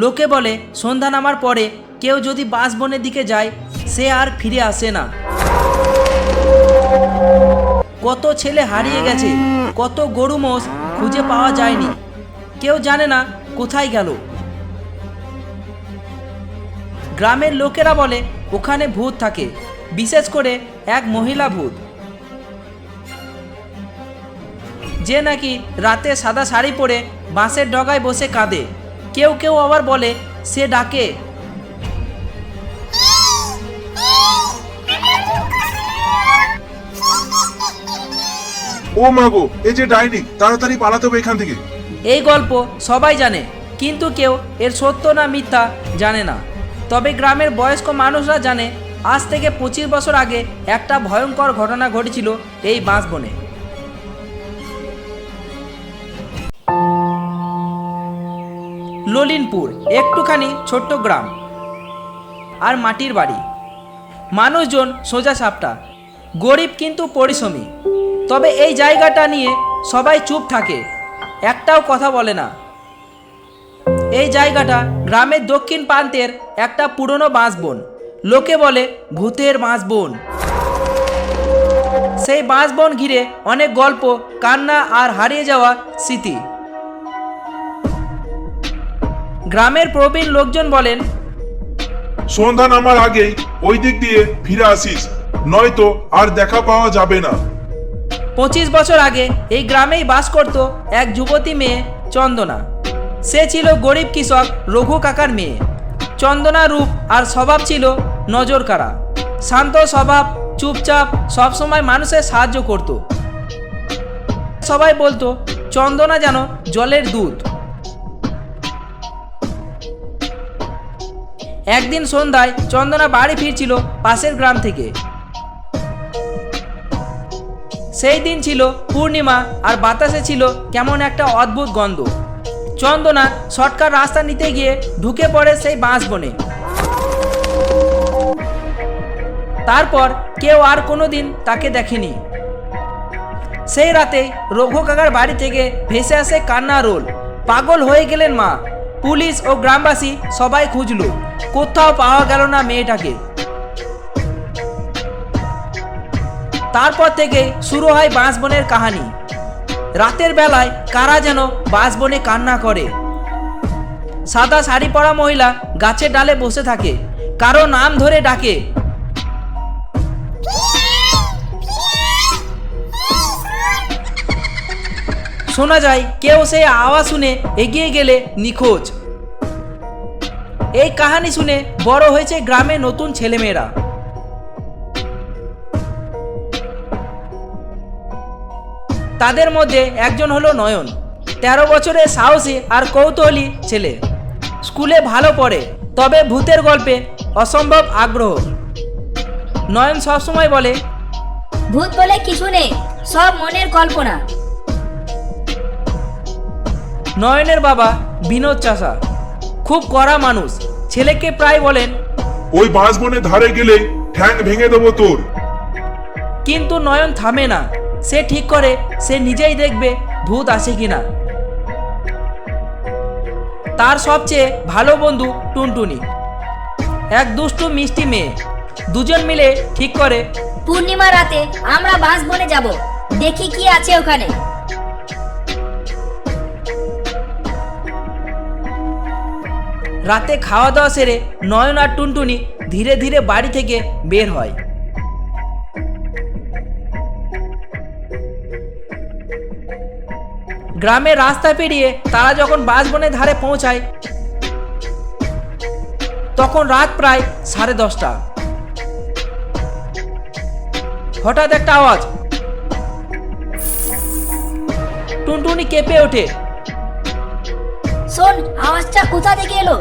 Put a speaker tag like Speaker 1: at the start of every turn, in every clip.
Speaker 1: লোকে বলে সন্ধ্যা নামার পরে কেউ যদি বাঁশবনের দিকে যায় সে আর ফিরে আসে না। কত ছেলে হারিয়ে গেছে, কত গরু মোষ খুঁজে পাওয়া যায়নি, কেউ জানে না কোথায় গেল। গ্রামের লোকেরা বলে ওখানে ভূত থাকে, বিশেষ করে এক মহিলা ভূত, যে নাকি রাতে সাদা শাড়ি পরে বাঁশের ডগায় বসে কাঁদে। কেউ কেউ আবার বলে সে ডাকে,
Speaker 2: ও মাগো, এই যে ডাইনি, তাড়াতাড়ি পালাতে হবে এখান থেকে।
Speaker 1: এই গল্প সবাই জানে, কিন্তু কেউ এর সত্য না মিথ্যা জানে না। তবে গ্রামের বয়স্ক মানুষরা জানে আজ থেকে 25 বছর আগে একটা ভয়ঙ্কর ঘটনা ঘটেছিল এই বাঁশবনে। ললিনপুর একটুখানি ছোট্ট গ্রাম, আর মাটির বাড়ি, মানুষজন সোজা সাপটা, গরিব কিন্তু পরিশ্রমী। তবে এই জায়গাটা নিয়ে সবাই চুপ থাকে, একটাও কথা বলে না। এই জায়গাটা গ্রামের দক্ষিণ প্রান্তের একটা পুরনো বাঁশবন, লোকে বলে ভূতের বাঁশবন। সেই বাঁশবন ঘিরে অনেক গল্প, কান্না আর হারিয়ে যাওয়া স্মৃতি। গ্রামের প্রবীণ লোকজন বলেন,
Speaker 2: সন্ধ্যা নামার আগেই ওই দিক দিয়ে ফিরে আসিস, নয়তো আর দেখা পাওয়া যাবে না।
Speaker 1: 25 বছর আগে এই গ্রামেই বাস করত এক যুবতী মেয়ে চন্দনা। সে ছিল গরিব কৃষক রঘু কাকার মেয়ে। চন্দনা রূপ আর স্বভাব ছিল নজর কাড়া, শান্ত স্বভাব, চুপচাপ, সবসময় মানুষের সাহায্য করত। সবাই বলতো চন্দনা যেন জলের দুধ। একদিন সন্ধ্যায় চন্দনা বাড়ি ফিরছিল পাশের গ্রাম থেকে। সেই দিন ছিল পূর্ণিমা আর বাতাসে ছিল কেমন একটা অদ্ভুত গন্ধ। চন্দনা শর্টকাট রাস্তা নিতে গিয়ে ঢুকে পড়ে সেই বাঁশবনে। তারপর কেউ আর কোনোদিন তাকে দেখেনি। সেই রাতেই রঘু কাকার বাড়ি থেকে ভেসে আসে কান্না রোল। পাগল হয়ে গেলেন মা। পুলিশ ও গ্রামবাসী সবাই খুঁজল, কোথাও পাওয়া গেল না মেয়েটাকে। তারপর থেকে শুরু হয় বাঁশবনের কাহিনী। রাতের বেলায় কারা যেন বাঁশবনে কান্না করে। সাদা শাড়ি পরা মহিলা গাছের ডালে বসে থাকে, কারো নাম ধরে ডাকে। শোনা যায় কেউ সেই আওয়াজ শুনে এগিয়ে গেলে নিখোঁজ। এই কাহিনী শুনে বড় হয়েছে গ্রামে নতুন ছেলেমেয়েরা। তাদের মধ্যে একজন হলো নয়ন, 13 বছরের সাহসী আর কৌতূহলী ছেলে। স্কুলে ভালো পড়ে, তবে ভূতের গল্পে অসম্ভব আগ্রহ। নয়ন সবসময় বলে,
Speaker 3: ভূত বলে কিছু নেই, সব মনের কল্পনা।
Speaker 1: নয়নের বাবা বিনোদ চাষা খুব কড়া মানুষ। ছেলেকে প্রায় বলেন,
Speaker 2: ওই বাঁশবনের ধারে গেলে ঠ্যাং ভেঙে দেবো তোর।
Speaker 1: কিন্তু নয়ন থামে না। সে ঠিক করে সে নিজেই দেখবে ভূত আসে কিনা। তার সবচেয়ে ভালো বন্ধু টুনটুনি, এক দুষ্টু মিষ্টি মেয়ে। দুজন মিলে ঠিক করে
Speaker 3: পূর্ণিমা রাতে আমরা বাঁশবনে যাব, দেখি কি আছে ওখানে।
Speaker 1: রাতে খাওয়া দাওয়া সেরে নয়ন আর টুনটুনি ধীরে ধীরে বাড়ি থেকে বের হয়। গ্রামের রাস্তা পেরিয়ে তারা যখন বাঁশবনের ধারে পৌঁছায় তখন রাত প্রায় 10:30। হঠাৎ একটা আওয়াজ, টুনটুনি কেঁপে ওঠে।
Speaker 3: শোন, আওয়াজটা কোথা থেকে এলো?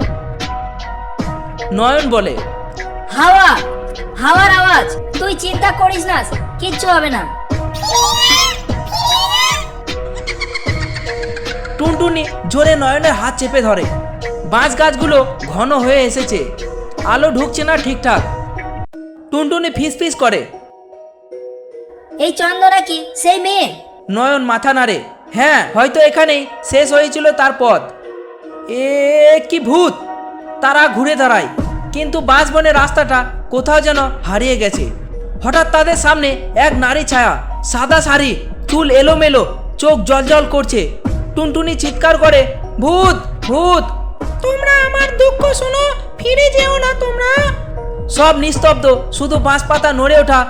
Speaker 1: নয়ন বলে,
Speaker 3: হাওয়া, হাওয়ার আওয়াজ। তুই চিন্তা করিস না, কিচ্ছু হবে না।
Speaker 1: টুনটুনি জোরে নয়নের হাত চেপে ধরে। বাঁশ গাছগুলো ঘন হয়ে এসেছে, আলো ঢুকছে না ঠিকঠাক। টুনটুনি ফিসফিস করে,
Speaker 3: এই চন্দনা কি সেই মেয়ে?
Speaker 1: নয়ন মাথা নাড়ে, হ্যাঁ, হয়তো এখানেই শেষ হয়েছিল তার পথ। এ কি ভূত! তারা ঘুরে দাঁড়ায়, কিন্তু বাঁশবনের রাস্তাটা কোথাও যেন হারিয়ে গেছে। হঠাৎ তাদের সামনে এক নারী ছায়া, সাদা শাড়ি, চুল এলোমেলো, চোখ জলজল করছে। টুনটুনি চিৎকার করে, ভূত ভূত! তোমরা আমার দুঃখ শোনো, ফিরে যেও না তোমরা। সব নিস্তব্ধ, শুধু বাঁশ পাতা নড়ে ওঠা